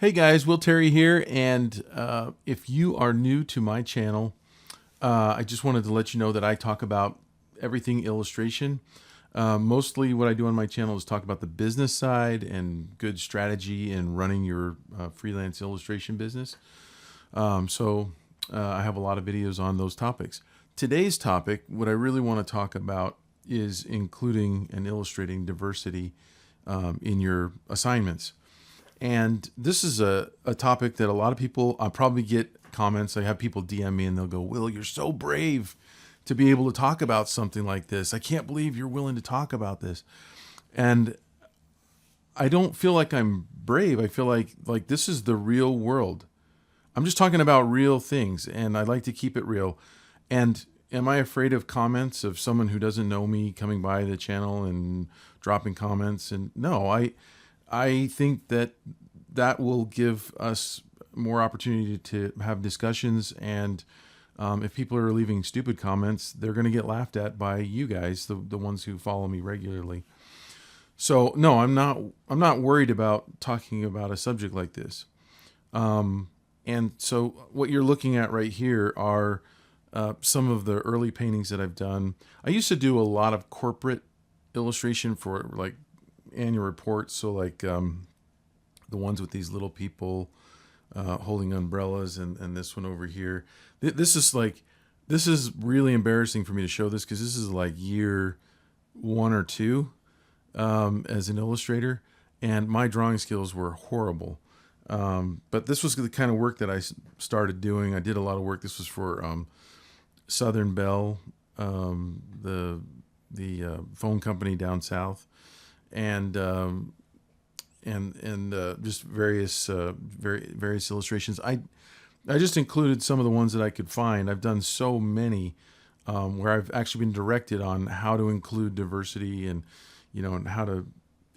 Hey guys, Will Terry here, and if you are new to my channel, I just wanted to let you know that I talk about everything illustration. Mostly what I do on my channel is talk about the business side and good strategy in running your freelance illustration business. I have a lot of videos on those topics. Today's topic, what I really want to talk about is including and illustrating diversity in your assignments. And this is a topic that a lot of people, I probably get comments. I have people DM me and they'll go, Will, you're so brave to be able to talk about something like this. I can't believe you're willing to talk about this. And I don't feel like I'm brave. I feel like this is the real world. I'm just talking about real things, and I like to keep it real. And am I afraid of comments of someone who doesn't know me coming by the channel and dropping comments? And no, I think that will give us more opportunity to have discussions. And if people are leaving stupid comments, they're going to get laughed at by you guys, the ones who follow me regularly. So no, I'm not worried about talking about a subject like this. And so what you're looking at right here are some of the early paintings that I've done. I used to do a lot of corporate illustration for like annual reports. So like the ones with these little people holding umbrellas, and this one over here. This is really embarrassing for me to show this because this is like year 1 or 2 as an illustrator, and my drawing skills were horrible. But this was the kind of work that I started doing. I did a lot of work. This was for Southern Bell, the phone company down south, and just various illustrations. I just included some of the ones that I could find. I've done so many where I've actually been directed on how to include diversity and and how to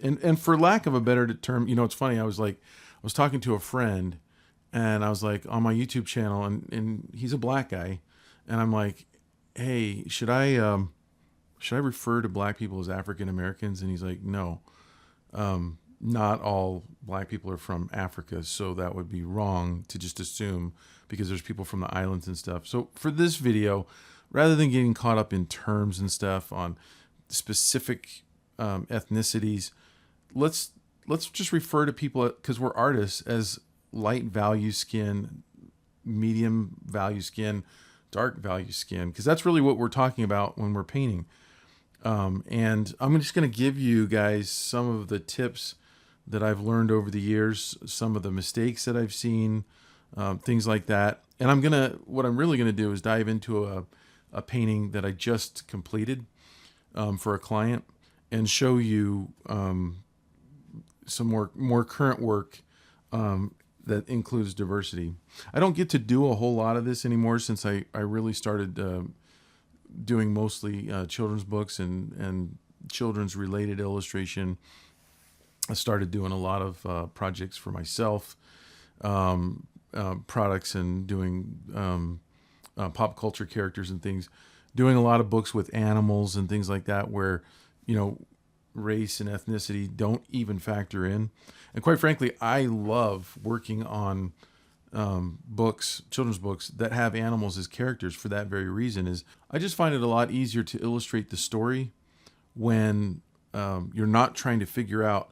and for lack of a better term, it's funny. I was talking to a friend, and I was like on my YouTube channel, and he's a black guy, and I'm like, hey, should I refer to black people as African Americans? And he's like, no, not all black people are from Africa, so that would be wrong to just assume because there's people from the islands and stuff. So for this video, rather than getting caught up in terms and stuff on specific ethnicities, let's just refer to people, because we're artists, as light value skin, medium value skin, dark value skin, because that's really what we're talking about when we're painting. And I'm just going to give you guys some of the tips that I've learned over the years, some of the mistakes that I've seen, things like that. And what I'm really going to do is dive into a painting that I just completed for a client and show you some more current work that includes diversity. I don't get to do a whole lot of this anymore since I really started doing mostly children's books and children's related illustration. I started doing a lot of projects for myself, products, and doing pop culture characters and things, doing a lot of books with animals and things like that where, race and ethnicity don't even factor in. And quite frankly, I love working on children's books that have animals as characters for that very reason. Is I just find it a lot easier to illustrate the story when you're not trying to figure out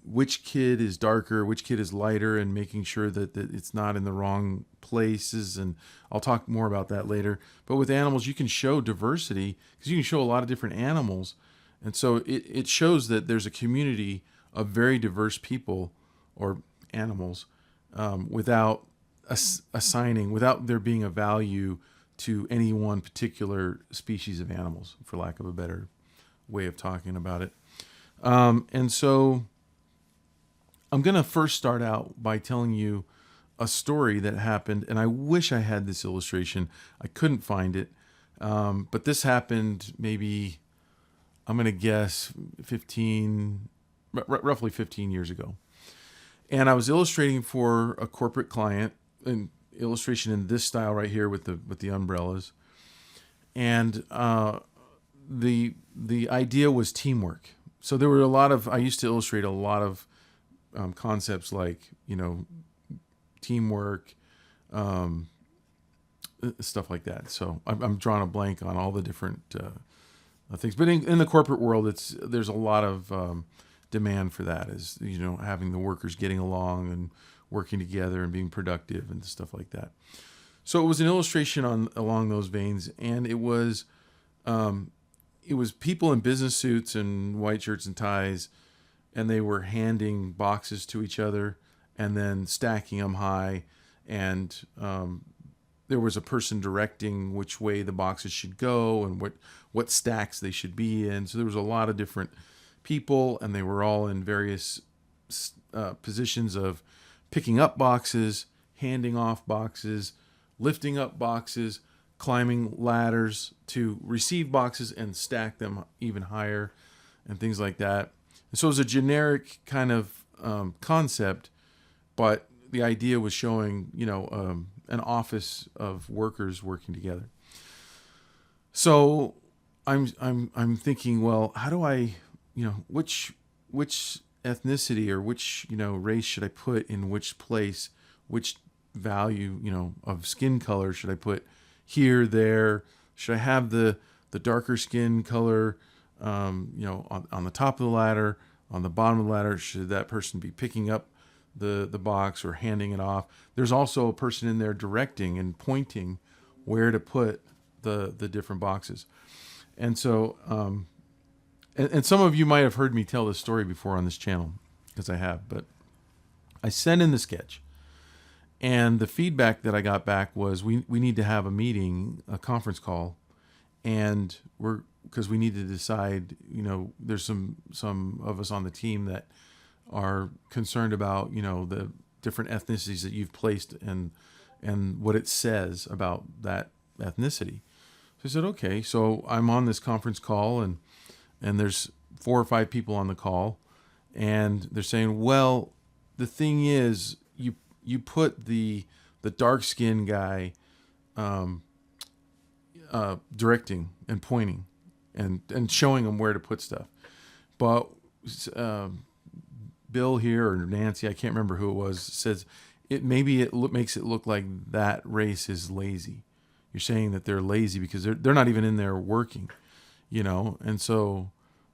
which kid is darker, which kid is lighter, and making sure that it's not in the wrong places. And I'll talk more about that later. But with animals, you can show diversity because you can show a lot of different animals. And so it shows that there's a community of very diverse people or animals without without there being a value to any one particular species of animals, for lack of a better way of talking about it. And so I'm going to first start out by telling you a story that happened, and I wish I had this illustration. I couldn't find it, but this happened maybe, I'm going to guess, roughly 15 years ago. And I was illustrating for a corporate client, an illustration in this style right here with the umbrellas. And the idea was teamwork. So there were I used to illustrate a lot of concepts like, teamwork, stuff like that. So I'm drawing a blank on all the different things. But in the corporate world, there's a lot of demand for that, is, having the workers getting along and working together and being productive and stuff like that. So it was an illustration along those veins, and it was people in business suits and white shirts and ties, and they were handing boxes to each other and then stacking them high, and there was a person directing which way the boxes should go and what stacks they should be in. So there was a lot of different people, and they were all in various positions of picking up boxes, handing off boxes, lifting up boxes, climbing ladders to receive boxes and stack them even higher, and things like that. And so it was a generic kind of concept, but the idea was showing, an office of workers working together. So I'm thinking, well, how do I, which ethnicity or which, race should I put in which place, which value, of skin color should I put here, there? Should I have the darker skin color, on the top of the ladder, on the bottom of the ladder? Should that person be picking up the box or handing it off? There's also a person in there directing and pointing where to put the different boxes. And so, and some of you might have heard me tell this story before on this channel, because I have, but I sent in the sketch, and the feedback that I got back was, we need to have a meeting, a conference call, and because we need to decide, there's some of us on the team that are concerned about, the different ethnicities that you've placed and what it says about that ethnicity. So I said, okay. So I'm on this conference call, and there's 4 or 5 people on the call, and they're saying, well, the thing is, you put the dark skinned guy directing and pointing and showing them where to put stuff, but Bill here, or Nancy, I can't remember who it was, says it makes it look like that race is lazy. You're saying that they're lazy because they're not even in there working, and so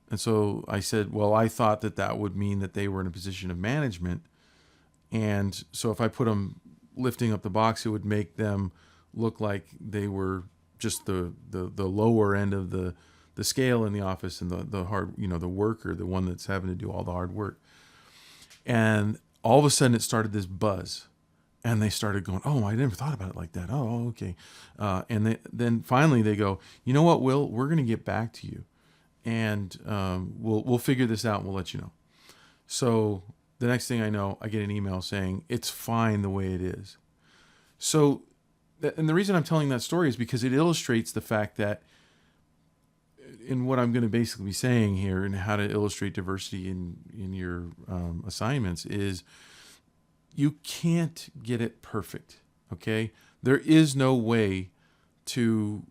I said, well, I thought that would mean that they were in a position of management, and so if I put them lifting up the box, it would make them look like they were just the lower end of the scale in the office, and the hard, the worker, the one that's having to do all the hard work. And all of a sudden it started this buzz, and they started going, oh, I never thought about it like that. Oh, okay. And then finally they go, you know what, Will, we're going to get back to you, and we'll figure this out, and we'll let you know. So the next thing I know, I get an email saying it's fine the way it is. So, and the reason I'm telling that story is because it illustrates the fact that, in what I'm going to basically be saying here, and how to illustrate diversity in your assignments, is you can't get it perfect. Okay, there is no way to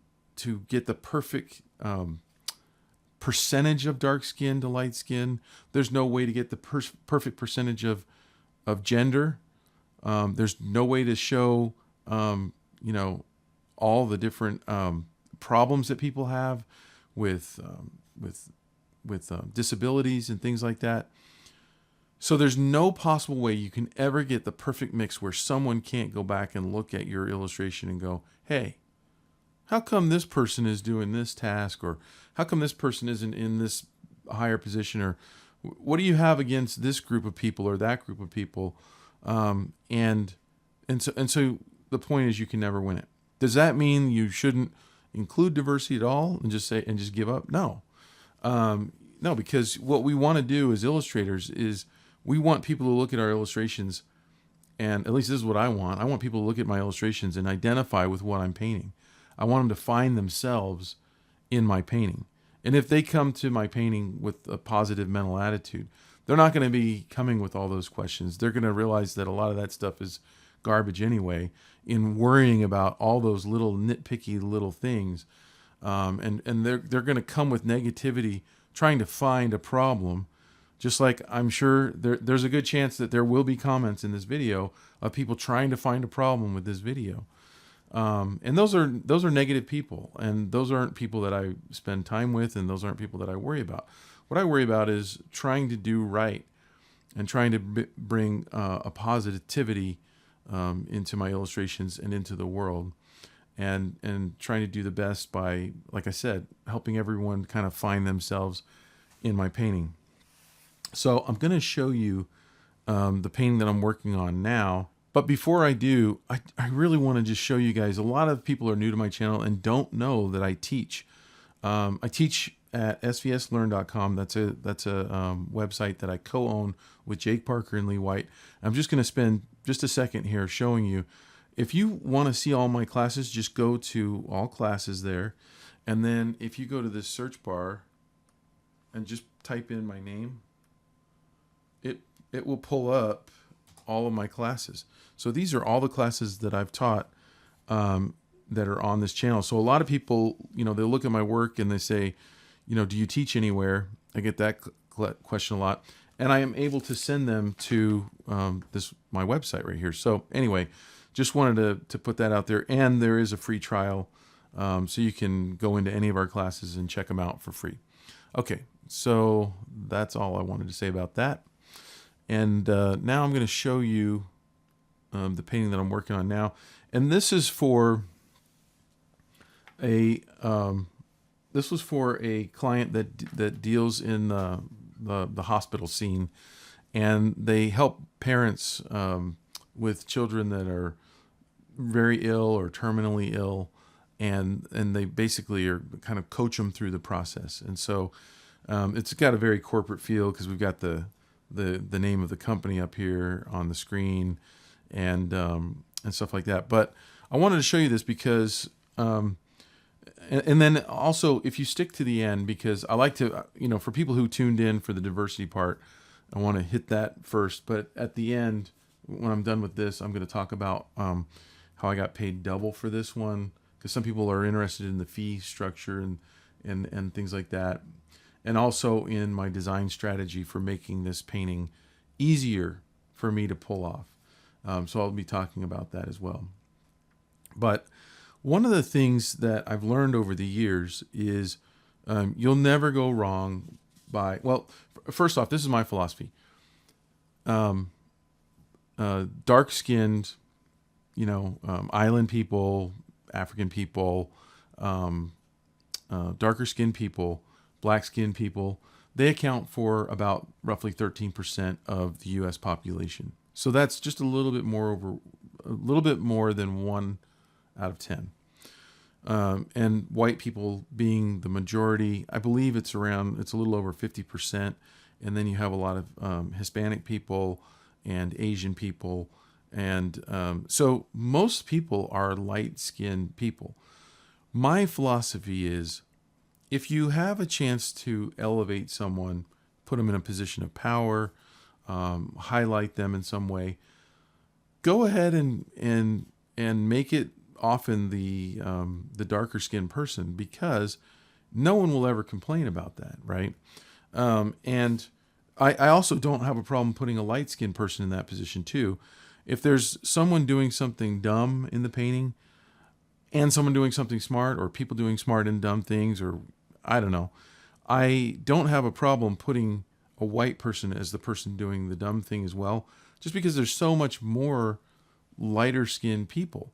get the perfect percentage of dark skin to light skin. There's no way to get the perfect percentage of gender. There's no way to show all the different problems that people have with disabilities and things like that. So there's no possible way you can ever get the perfect mix where someone can't go back and look at your illustration and go, hey, how come this person is doing this task? Or how come this person isn't in this higher position? Or what do you have against this group of people or that group of people? And so the point is, you can never win it. Does that mean you shouldn't include diversity at all and just give up? No. No, because what we want to do as illustrators is we want people to look at our illustrations, and at least this is what I want. I want people to look at my illustrations and identify with what I'm painting. I want them to find themselves in my painting. And if they come to my painting with a positive mental attitude, they're not going to be coming with all those questions. They're going to realize that a lot of that stuff is garbage anyway, in worrying about all those little nitpicky little things. And they're going to come with negativity, trying to find a problem Just like I'm sure there's a good chance that there will be comments in this video of people trying to find a problem with this video. And those are negative people, and those aren't people that I spend time with, and those aren't people that I worry about. What I worry about is trying to do right and trying to bring a positivity into my illustrations and into the world, and trying to do the best by, like I said, helping everyone kind of find themselves in my painting. So I'm going to show you the painting that I'm working on now. But before I do, I really want to just show you guys, a lot of people are new to my channel and don't know that I teach. I teach at svslearn.com. That's a website that I co-own with Jake Parker and Lee White. I'm just going to spend just a second here showing you. If you want to see all my classes, just go to all classes there. And then if you go to this search bar and just type in my name, it will pull up all of my classes. So these are all the classes that I've taught that are on this channel. So a lot of people, they'll look at my work and they say, do you teach anywhere? I get that question a lot. And I am able to send them to my website right here. So anyway, just wanted to put that out there. And there is a free trial. So you can go into any of our classes and check them out for free. Okay, so that's all I wanted to say about that. And now I'm going to show you the painting that I'm working on now. And this is for a client that deals in the hospital scene, and they help parents with children that are very ill or terminally ill, and they basically are kind of coach them through the process. And so it's got a very corporate feel because we've got the name of the company up here on the screen, and stuff like that. But I wanted to show you this because and then also, if you stick to the end, because I like to, for people who tuned in for the diversity part, I want to hit that first. But at the end, when I'm done with this, I'm going to talk about how I got paid double for this one, because some people are interested in the fee structure and things like that. And also in my design strategy for making this painting easier for me to pull off. So I'll be talking about that as well. But one of the things that I've learned over the years is you'll never go wrong by, well, first off, this is my philosophy. Dark-skinned, island people, African people, darker-skinned people, black-skinned people, they account for about roughly 13% of the U.S. population. So that's just a little bit more than 1 out of 10. And white people being the majority, I believe it's a little over 50%. And then you have a lot of Hispanic people and Asian people. And so most people are light-skinned people. My philosophy is, if you have a chance to elevate someone, put them in a position of power, highlight them in some way, go ahead and make it often the darker skinned person, because no one will ever complain about that, right? And I also don't have a problem putting a light skinned person in that position too. If there's someone doing something dumb in the painting and someone doing something smart, or people doing smart and dumb things, or I don't know, I don't have a problem putting a white person as the person doing the dumb thing as well, just because there's so much more lighter skinned people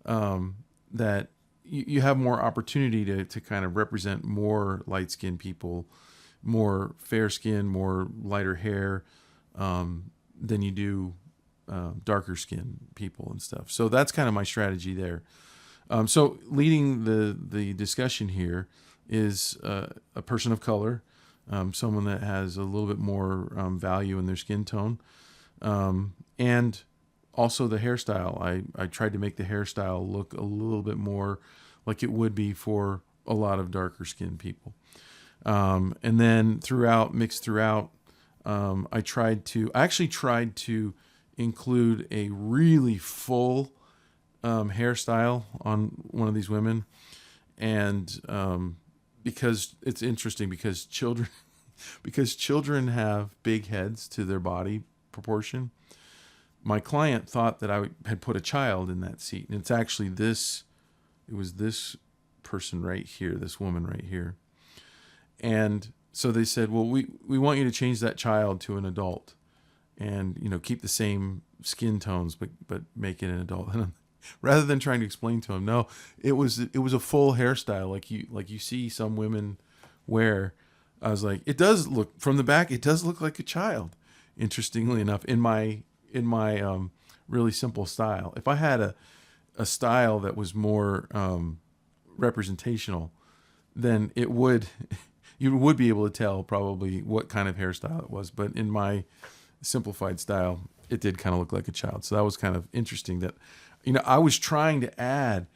that you have more opportunity to kind of represent more light skinned people, more fair skin, more lighter hair than you do darker skinned people and stuff. So that's kind of my strategy there. So leading the discussion here is a person of color, someone that has a little bit more value in their skin tone, and also the hairstyle. I tried to make the hairstyle look a little bit more like it would be for a lot of darker skinned people. And then mixed throughout, I actually tried to include a really full hairstyle on one of these women. And because it's interesting, because children because children have big heads to their body proportion. My client thought that I had put a child in that seat, and it's actually this. It was this person right here, this woman right here, and so they said, "Well, we want you to change that child to an adult, and keep the same skin tones, but make it an adult." And rather than trying to explain to him, no, it was a full hairstyle like you see some women wear. I was like, it does look from the back, it does look like a child. Interestingly enough, in my really simple style. If I had a style that was more representational, then it would you would be able to tell probably what kind of hairstyle it was. But in my simplified style, it did kind of look like a child. So that was kind of interesting that, I was trying to add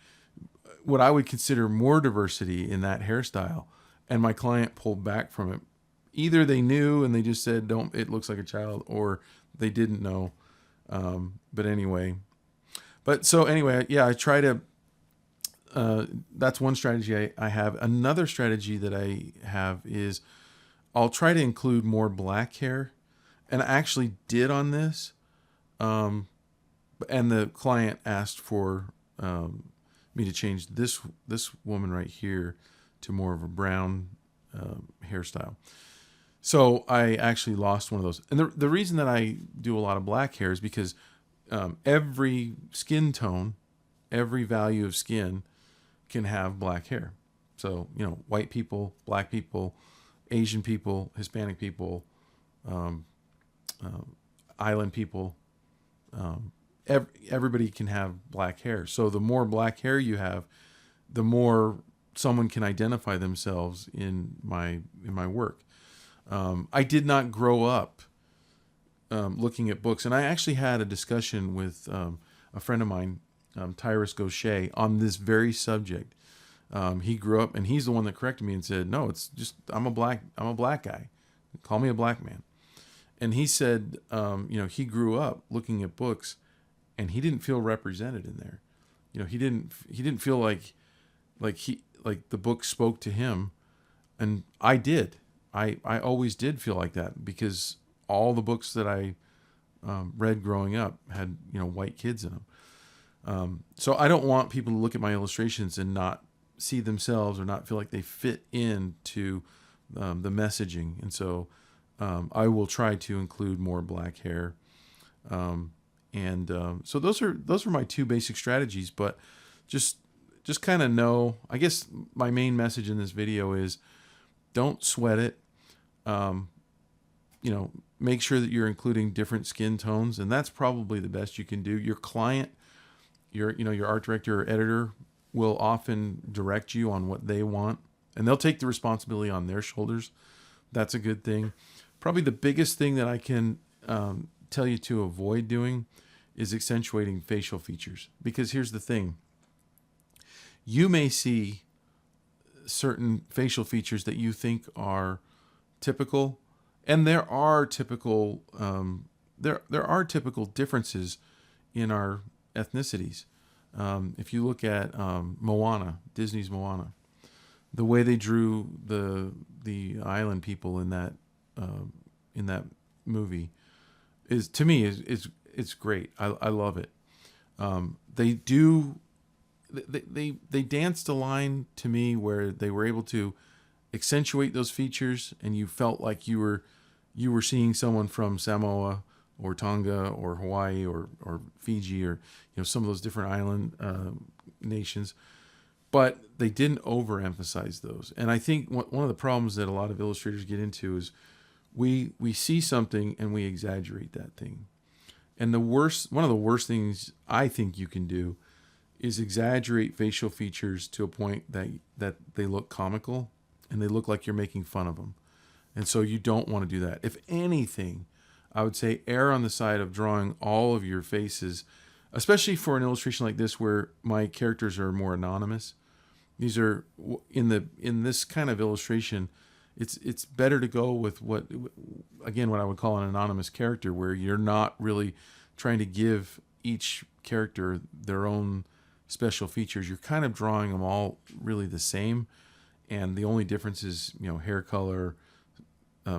what I would consider more diversity in that hairstyle, and my client pulled back from it. Either they knew and they just said, "Don't, it looks like a child," or they didn't know. But anyway, yeah, I try to, that's one strategy I have. Another strategy that I have is I'll try to include more black hair. And I actually did on this. And the client asked for me to change this woman right here to more of a brown hairstyle. So I actually lost one of those. And the reason that I do a lot of black hair is because every skin tone, every value of skin can have black hair. So, white people, black people, Asian people, Hispanic people, island people, everybody can have black hair. So the more black hair you have, the more someone can identify themselves in my work. I did not grow up looking at books, and I actually had a discussion with a friend of mine, Tyrus Gaucher, on this very subject. He grew up, and he's the one that corrected me and said, "No, it's just I'm a black guy. Call me a black man." And he said, he grew up looking at books, and he didn't feel represented in there. He didn't feel like the book spoke to him, and I did. I always did feel like that because all the books that I read growing up had white kids in them. So I don't want people to look at my illustrations and not see themselves or not feel like they fit into the messaging. And so I will try to include more black hair. So those are my two basic strategies. But just kind of know, I guess my main message in this video is don't sweat it. Make sure that you're including different skin tones, and that's probably the best you can do. Your client, your art director or editor will often direct you on what they want, and they'll take the responsibility on their shoulders. That's a good thing. Probably the biggest thing that I can tell you to avoid doing is accentuating facial features, because here's the thing. You may see certain facial features that you think are typical, and there are typical there are typical differences in our ethnicities. If you look at Moana, Disney's Moana, the way they drew the island people in that movie is, to me, it's great. I love it. They danced a line to me where they were able to accentuate those features, and you felt like you were seeing someone from Samoa or Tonga or Hawaii or Fiji or some of those different island nations, but they didn't overemphasize those. And I think one of the problems that a lot of illustrators get into is we see something and we exaggerate that thing. And one of the worst things I think you can do is exaggerate facial features to a point that they look comical and they look like you're making fun of them. And so you don't want to do that. If anything, I would say err on the side of drawing all of your faces, especially for an illustration like this where my characters are more anonymous. These are in this kind of illustration, it's better to go with what I would call an anonymous character, where you're not really trying to give each character their own special features. You're kind of drawing them all really the same, and the only difference is hair color,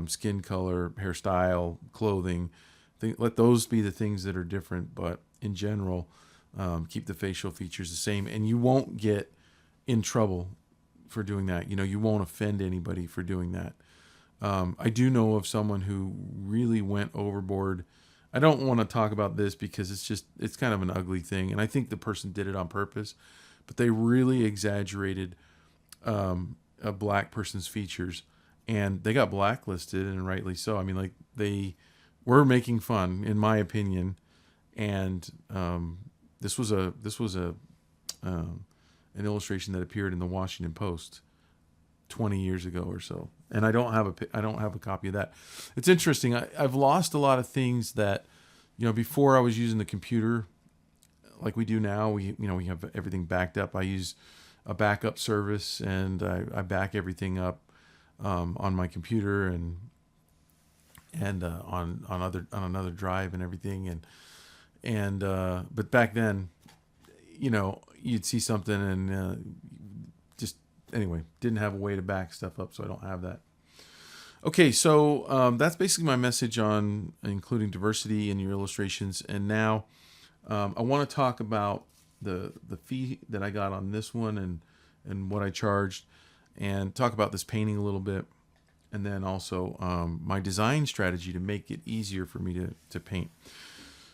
skin color, hairstyle, clothing. Let those be the things that are different, but in general, keep the facial features the same, and you won't get in trouble for doing that. You won't offend anybody for doing that. I do know of someone who really went overboard. I don't want to talk about this because it's kind of an ugly thing, and I think the person did it on purpose, but they really exaggerated a black person's features, and they got blacklisted, and rightly so. I mean, like, they were making fun, in my opinion, and this was a an illustration that appeared in the Washington Post 20 years ago or so, and I don't have a copy of that. It's interesting. I've lost a lot of things that, before I was using the computer like we do now. We have everything backed up. I use a backup service, and I back everything up on my computer and on another drive and everything. And but back then, you'd see something and just anyway, didn't have a way to back stuff up, so I don't have that. Okay, so that's basically my message on including diversity in your illustrations. And now I want to talk about the fee that I got on this one and what I charged, and talk about this painting a little bit, and then also my design strategy to make it easier for me to paint.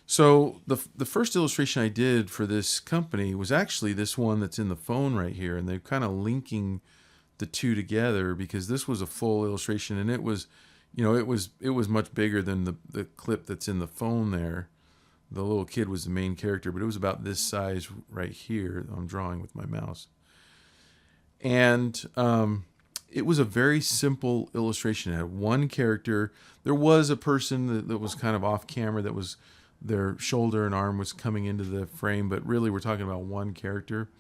So the first illustration I did for this company was actually this one that's in the phone right here, and they're kind of linking the two together because this was a full illustration, and it was much bigger than the clip that's in the phone there. The little kid was the main character, but it was about this size right here that I'm drawing with my mouse. And it was a very simple illustration. It had one character. There was a person that was kind of off camera, that was their shoulder and arm was coming into the frame, but really we're talking about one character.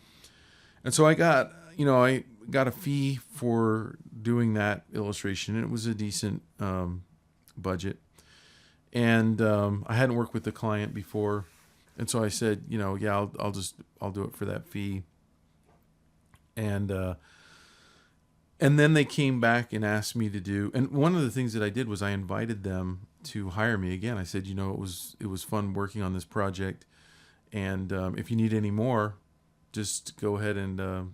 And so I got a fee for doing that illustration, and it was a decent budget. And I hadn't worked with the client before, and so I said, yeah, I'll do it for that fee. And then they came back and asked me to do. And one of the things that I did was I invited them to hire me again. I said, it was fun working on this project, and if you need any more, just go ahead and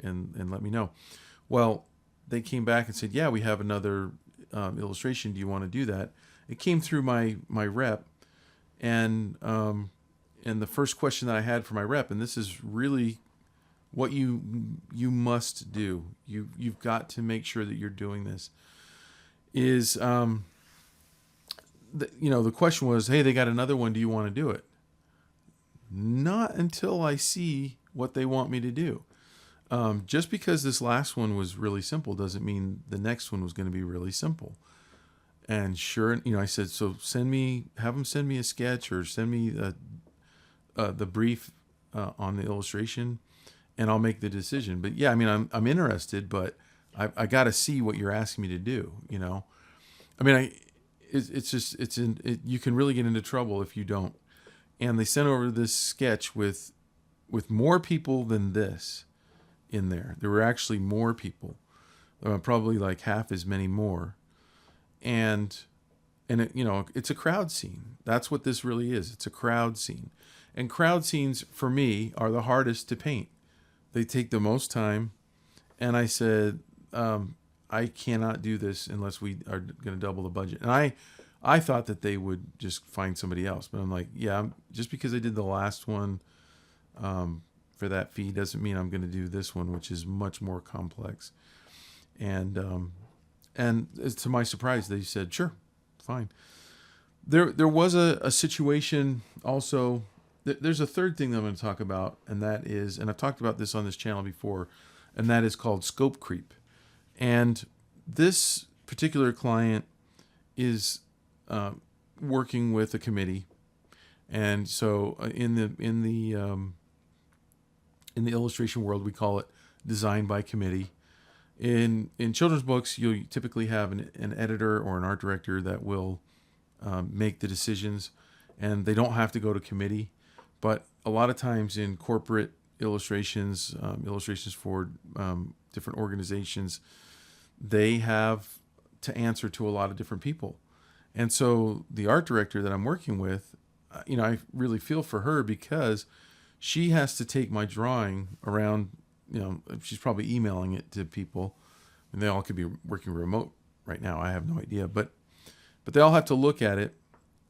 let me know. Well, they came back and said, yeah, we have another illustration. Do you want to do that? It came through my rep, and the first question that I had for my rep, and this is really what you must do. You've got to make sure that you're doing this. Is the question was, hey, they got another one. Do you want to do it? Not until I see what they want me to do. Just because this last one was really simple doesn't mean the next one was going to be really simple. And sure, I said, so have them send me a sketch, or send me the brief on the illustration, and I'll make the decision. But yeah, I mean, I'm interested, but I got to see what you're asking me to do. I mean, you can really get into trouble if you don't. And they sent over this sketch with more people than this in there. There were actually more people, probably like half as many more. And it, it's a crowd scene. That's what this really is. It's a crowd scene. And crowd scenes, for me, are the hardest to paint. They take the most time. And I said, I cannot do this unless we are going to double the budget. And I thought that they would just find somebody else. But I'm like, yeah, just because I did the last one for that fee doesn't mean I'm going to do this one, which is much more complex. And to my surprise, they said, sure, fine. There was a situation also. There's a third thing that I'm going to talk about, and that is, and I've talked about this on this channel before, and that is called scope creep. And this particular client is working with a committee, and so in the illustration world, we call it design by committee. In children's books, you'll typically have an editor or an art director that will make the decisions, and they don't have to go to committee. But a lot of times in corporate illustrations, illustrations for different organizations, they have to answer to a lot of different people. And so the art director that I'm working with, I really feel for her because she has to take my drawing around, she's probably emailing it to people, and they all could be working remote right now. I have no idea, but they all have to look at it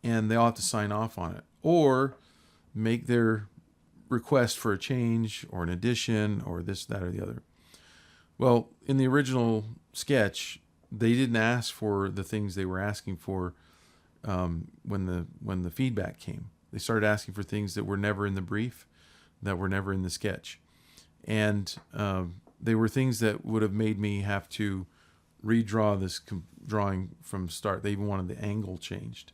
and they all have to sign off on it or make their request for a change or an addition or this, that, or the other. Well, in the original sketch, they didn't ask for the things they were asking for when the feedback came. They started asking for things that were never in the brief, that were never in the sketch. And they were things that would have made me have to redraw this drawing from start. They even wanted the angle changed,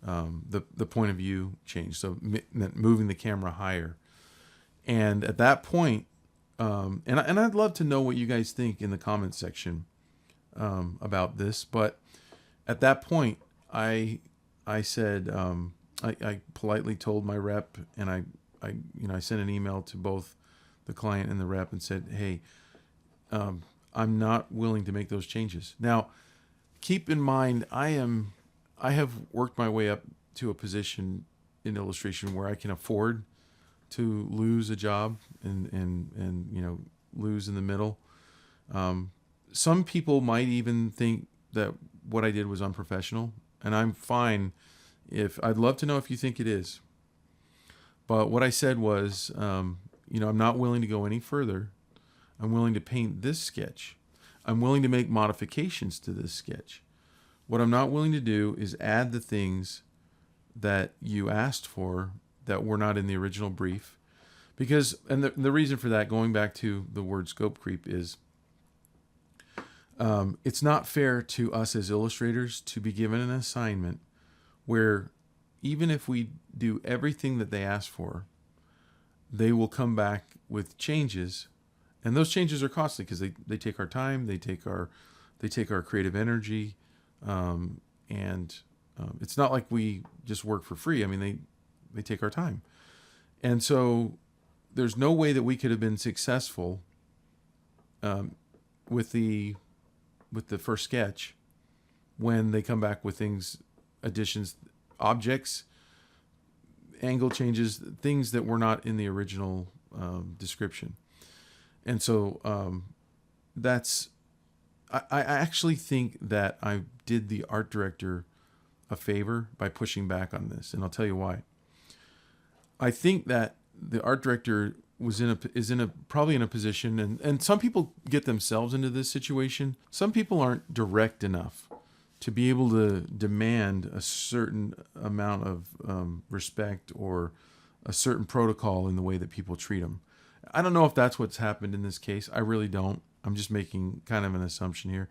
the point of view changed, so moving the camera higher. And at that point, and I'd love to know what you guys think in the comments section about this. But at that point, I said, I politely told my rep, and I sent an email to both the client and the rep and said, hey, I'm not willing to make those changes. Now, keep in mind, I have worked my way up to a position in illustration where I can afford to lose a job and lose in the middle. Some people might even think that what I did was unprofessional, and I'm fine I'd love to know if you think it is. But what I said was, I'm not willing to go any further. I'm willing to paint this sketch. I'm willing to make modifications to this sketch. What I'm not willing to do is add the things that you asked for that were not in the original brief. Because, and the reason for that, going back to the word scope creep, is it's not fair to us as illustrators to be given an assignment where even if we do everything that they ask for, they will come back with changes. And those changes are costly because they take our time, they take our creative energy, and it's not like we just work for free. I mean, they take our time, and so there's no way that we could have been successful with the first sketch when they come back with things, additions, objects, angle changes, things that were not in the original description. And so I actually think that I did the art director a favor by pushing back on this, and I'll tell you why. I think that the art director is probably in a position, and some people get themselves into this situation. Some people aren't direct enough to be able to demand a certain amount of respect or a certain protocol in the way that people treat them. I don't know if that's what's happened in this case. I really don't. I'm just making kind of an assumption here.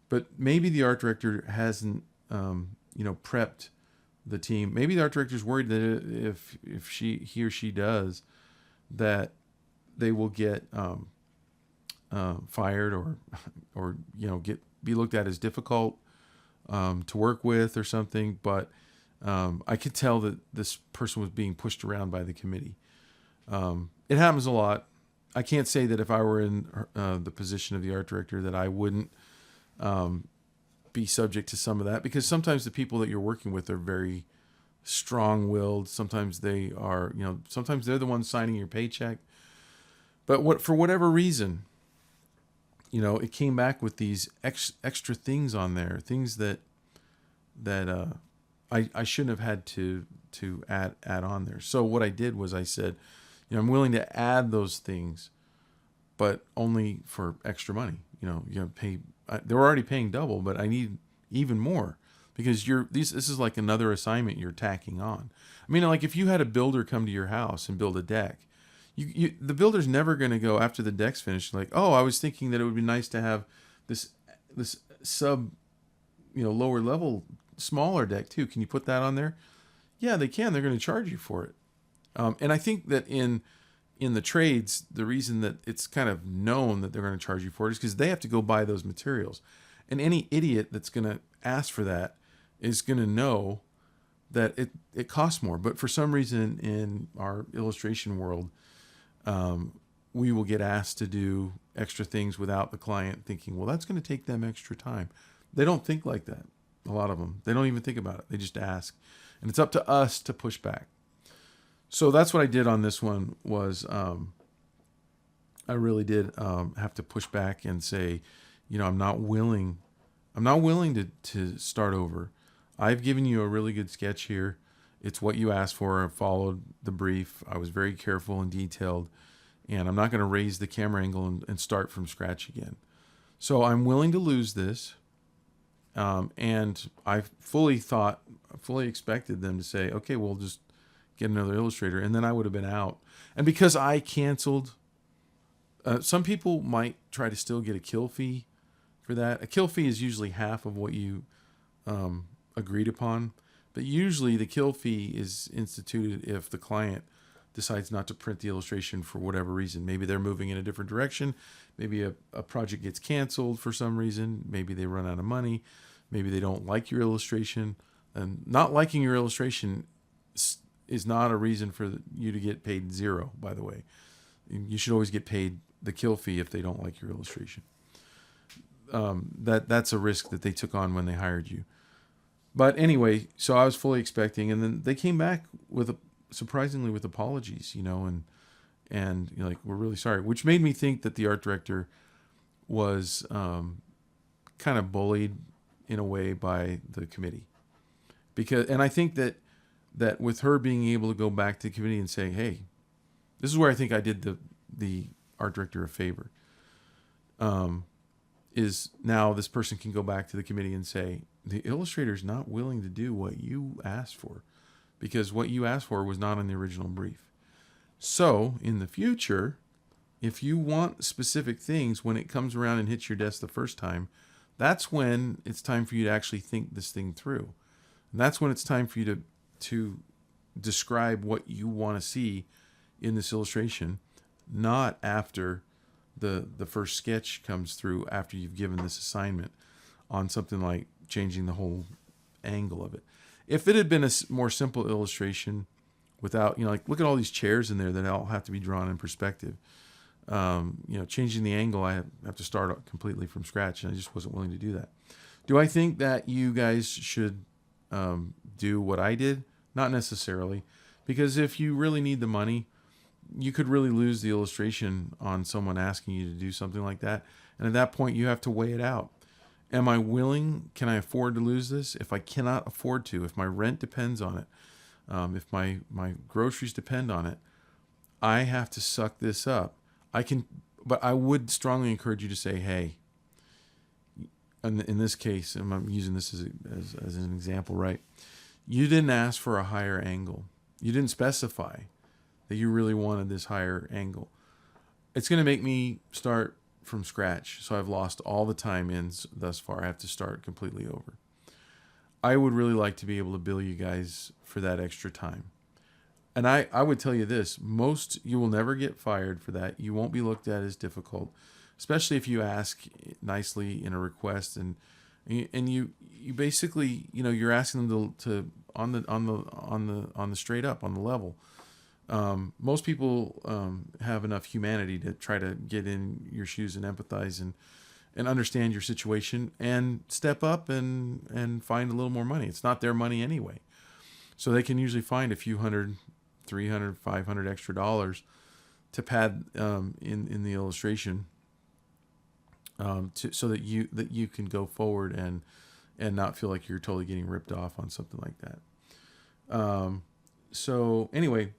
But maybe the art director hasn't, prepped the team. Maybe the art director's worried that if he or she does, that they will get fired or be looked at as difficult to work with or something. But I could tell that this person was being pushed around by the committee. It happens a lot. I can't say that if I were in the position of the art director that I wouldn't be subject to some of that, because sometimes the people that you're working with are very strong-willed. Sometimes they are, sometimes they're the ones signing your paycheck. But for whatever reason, it came back with these extra things on there, things that I shouldn't have had to add on there. So what I did was I said, I'm willing to add those things, but only for extra money. Pay. They're already paying double, but I need even more because this is like another assignment you're tacking on. I mean, like if you had a builder come to your house and build a deck, the builder's never going to go after the deck's finished like, oh, I was thinking that it would be nice to have this sub, lower level, smaller deck too. Can you put that on there? Yeah, they can. They're going to charge you for it. And I think that in the trades, the reason that it's kind of known that they're going to charge you for it is because they have to go buy those materials. And any idiot that's going to ask for that is going to know that it costs more. But for some reason in our illustration world, we will get asked to do extra things without the client thinking, well, that's going to take them extra time. They don't think like that. A lot of them, they don't even think about it. They just ask, and it's up to us to push back. So that's what I did on this one. Was I really did have to push back and say, I'm not willing. I'm not willing to start over. I've given you a really good sketch here. It's what you asked for. I followed the brief. I was very careful and detailed, and I'm not going to raise the camera angle and start from scratch again. So I'm willing to lose this. And I fully expected them to say, okay, we'll just get another illustrator. And then I would have been out. And because I canceled, some people might try to still get a kill fee for that. A kill fee is usually half of what you agreed upon. But usually the kill fee is instituted if the client decides not to print the illustration for whatever reason. Maybe they're moving in a different direction. Maybe a project gets canceled for some reason. Maybe they run out of money. Maybe they don't like your illustration. And not liking your illustration is not a reason for you to get paid zero, by the way. You should always get paid the kill fee if they don't like your illustration. That's a risk that they took on when they hired you. But anyway, so I was fully expecting, and then they came back surprisingly with apologies, and like, we're really sorry, which made me think that the art director was kind of bullied in a way by the committee, and I think that with her being able to go back to the committee and say, hey, this is where I think I did the art director a favor, is now this person can go back to the committee and say, the illustrator's not willing to do what you asked for, because what you asked for was not in the original brief. So in the future, if you want specific things, when it comes around and hits your desk the first time, that's when it's time for you to actually think this thing through. And that's when it's time for you to describe what you want to see in this illustration, not after the first sketch comes through, after you've given this assignment on something like changing the whole angle of it. If it had been a more simple illustration without, like, look at all these chairs in there that all have to be drawn in perspective. Changing the angle, I have to start completely from scratch, and I just wasn't willing to do that. Do I think that you guys should do what I did? Not necessarily, because if you really need the money, you could really lose the illustration on someone asking you to do something like that. And at that point, you have to weigh it out. Am I willing? Can I afford to lose this? If I cannot afford to, if my rent depends on it, if my groceries depend on it, I have to suck this up. But I would strongly encourage you to say, hey, in this case, and I'm using this as an example, right? You didn't ask for a higher angle. You didn't specify that you really wanted this higher angle. It's going to make me start from scratch. So I've lost all the time in thus far. I have to start completely over. I would really like to be able to bill you guys for that extra time. And I would tell you this, you will never get fired for that. You won't be looked at as difficult, especially if you ask nicely in a request, and you basically, you're asking them to on the straight up, on the level. Most people have enough humanity to try to get in your shoes and empathize and understand your situation and step up and find a little more money. It's not their money anyway. So they can usually find a few $100, $300, $500 extra dollars to pad in the illustration, so that you can go forward and not feel like you're totally getting ripped off on something like that. So anyway,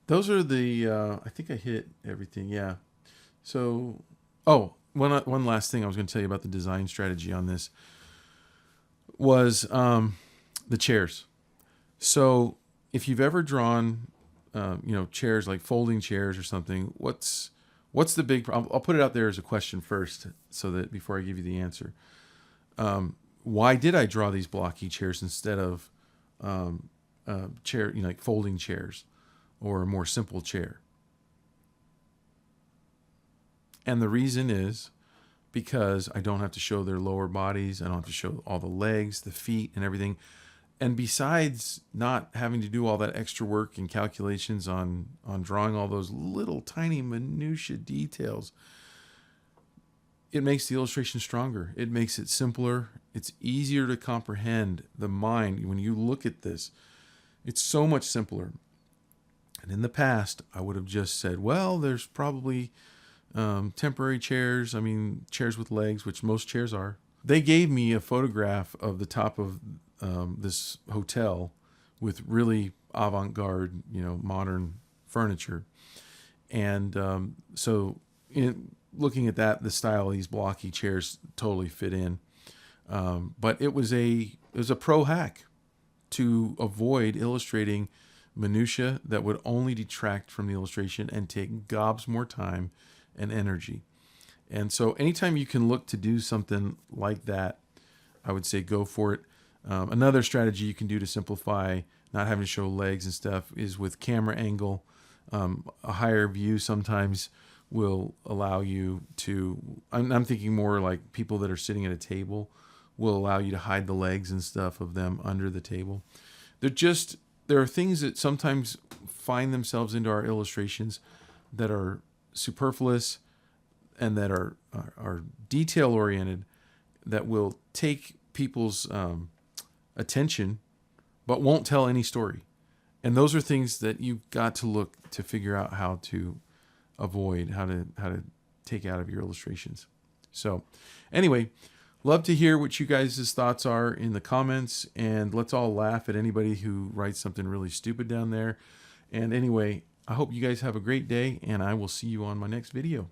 those are I think I hit everything. Yeah. So, one last thing I was going to tell you about the design strategy on this was the chairs. So if you've ever drawn, chairs like folding chairs or something, what's the big problem? I'll put it out there as a question first, so that before I give you the answer, why did I draw these blocky chairs instead of like folding chairs or a more simple chair? And the reason is because I don't have to show their lower bodies. I don't have to show all the legs, the feet, and everything. And besides not having to do all that extra work and calculations on drawing all those little tiny minutia details, it makes the illustration stronger. It makes it simpler. It's easier to comprehend the mind. When you look at this, it's so much simpler. And in the past, I would have just said, well, there's probably temporary chairs. I mean, chairs with legs, which most chairs are. They gave me a photograph of the top of this hotel with really avant-garde, modern furniture. And so looking at that, the style of these blocky chairs totally fit in. But it was a pro hack to avoid illustrating minutia that would only detract from the illustration and take gobs more time and energy. And so anytime you can look to do something like that, I would say go for it. Another strategy you can do to simplify not having to show legs and stuff is with camera angle. A higher view sometimes will allow you to, I'm thinking more like people that are sitting at a table will allow you to hide the legs and stuff of them under the table. There are things that sometimes find themselves into our illustrations that are superfluous and that are detail oriented, that will take people's attention but won't tell any story. And those are things that you've got to look to figure out how to avoid, how to take out of your illustrations. So anyway, love to hear what you guys' thoughts are in the comments, and let's all laugh at anybody who writes something really stupid down there. And anyway, I hope you guys have a great day, and I will see you on my next video.